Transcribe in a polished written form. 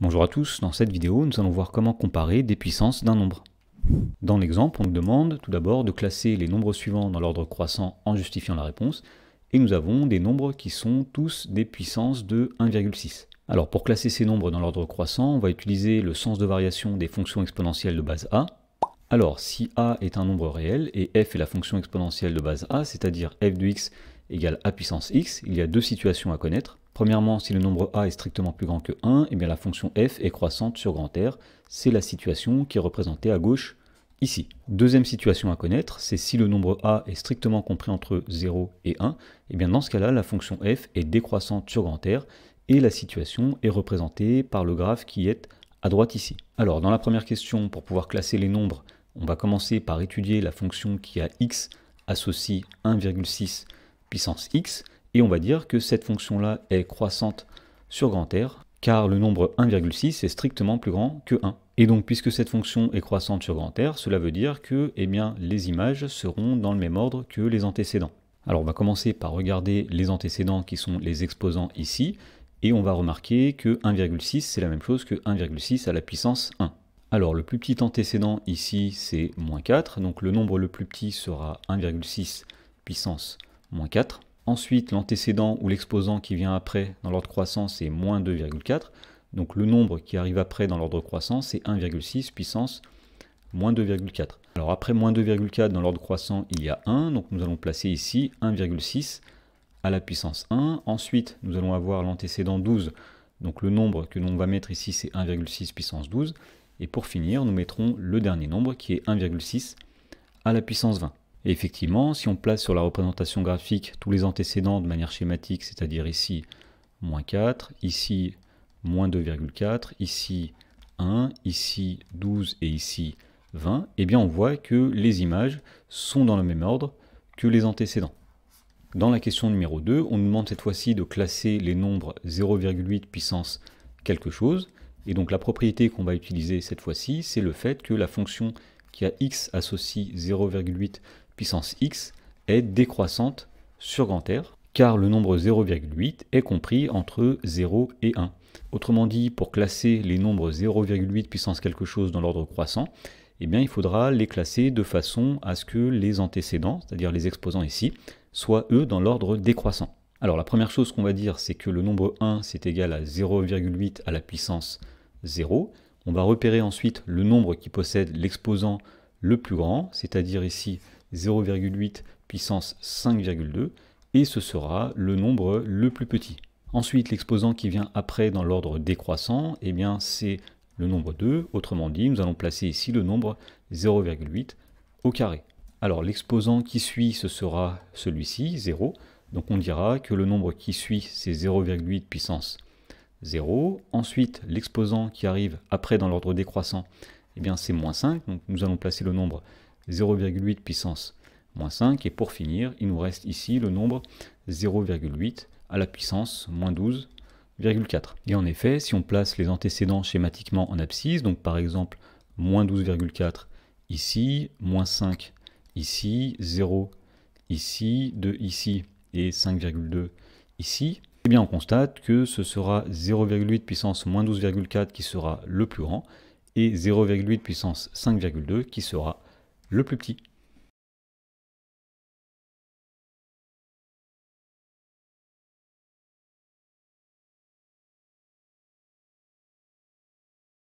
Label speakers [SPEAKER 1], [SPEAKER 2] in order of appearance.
[SPEAKER 1] Bonjour à tous, dans cette vidéo, nous allons voir comment comparer des puissances d'un nombre. Dans l'exemple, on nous demande tout d'abord de classer les nombres suivants dans l'ordre croissant en justifiant la réponse, et nous avons des nombres qui sont tous des puissances de 1,6. Alors pour classer ces nombres dans l'ordre croissant, on va utiliser le sens de variation des fonctions exponentielles de base a. Alors si a est un nombre réel et f est la fonction exponentielle de base a, c'est-à-dire f de x égale a puissance x, il y a deux situations à connaître. Premièrement, si le nombre a est strictement plus grand que 1, et bien la fonction f est croissante sur grand R. C'est la situation qui est représentée à gauche ici. Deuxième situation à connaître, c'est si le nombre a est strictement compris entre 0 et 1, et bien dans ce cas-là, la fonction f est décroissante sur grand R, et la situation est représentée par le graphe qui est à droite ici. Alors dans la première question, pour pouvoir classer les nombres, on va commencer par étudier la fonction qui a x associe 1,6 puissance x, et on va dire que cette fonction-là est croissante sur grand R, car le nombre 1,6 est strictement plus grand que 1. Et donc, puisque cette fonction est croissante sur grand R, cela veut dire que les images seront dans le même ordre que les antécédents. Alors, on va commencer par regarder les antécédents qui sont les exposants ici, et on va remarquer que 1,6, c'est la même chose que 1,6 à la puissance 1. Alors, le plus petit antécédent ici, c'est moins 4, donc le nombre le plus petit sera 1,6 puissance moins 4. Ensuite, l'antécédent ou l'exposant qui vient après dans l'ordre croissant, c'est moins 2,4. Donc le nombre qui arrive après dans l'ordre croissant, c'est 1,6 puissance moins 2,4. Alors après moins 2,4 dans l'ordre croissant, il y a 1. Donc nous allons placer ici 1,6 à la puissance 1. Ensuite, nous allons avoir l'antécédent 12. Donc le nombre que l'on va mettre ici, c'est 1,6 puissance 12. Et pour finir, nous mettrons le dernier nombre qui est 1,6 à la puissance 20. Et effectivement, si on place sur la représentation graphique tous les antécédents de manière schématique, c'est-à-dire ici moins 4, ici moins 2,4, ici 1, ici 12 et ici 20, eh bien on voit que les images sont dans le même ordre que les antécédents. Dans la question numéro 2, on nous demande cette fois-ci de classer les nombres 0,8 puissance quelque chose. Et donc la propriété qu'on va utiliser cette fois-ci, c'est le fait que la fonction qui a x associe 0,8 puissance x est décroissante sur grand R, car le nombre 0,8 est compris entre 0 et 1. Autrement dit, pour classer les nombres 0,8 puissance quelque chose dans l'ordre croissant, eh bien, il faudra les classer de façon à ce que les antécédents, c'est-à-dire les exposants ici, soient eux dans l'ordre décroissant. Alors la première chose qu'on va dire, c'est que le nombre 1, c'est égal à 0,8 à la puissance 0. On va repérer ensuite le nombre qui possède l'exposant le plus grand, c'est-à-dire ici 0,8 puissance 5,2, et ce sera le nombre le plus petit. Ensuite, l'exposant qui vient après dans l'ordre décroissant, eh bien c'est le nombre 2, autrement dit, nous allons placer ici le nombre 0,8 au carré. Alors l'exposant qui suit, ce sera celui-ci, 0, donc on dira que le nombre qui suit, c'est 0,8 puissance 0. Ensuite, l'exposant qui arrive après dans l'ordre décroissant, eh bien c'est moins 5, donc nous allons placer le nombre 0,8 puissance moins 5, et pour finir, il nous reste ici le nombre 0,8 à la puissance moins 12,4. Et en effet, si on place les antécédents schématiquement en abscisse, donc par exemple moins 12,4 ici, moins 5 ici, 0 ici, 2 ici et 5,2 ici, eh bien on constate que ce sera 0,8 puissance moins 12,4 qui sera le plus grand, et 0,8 puissance 5,2 qui sera le plus petit.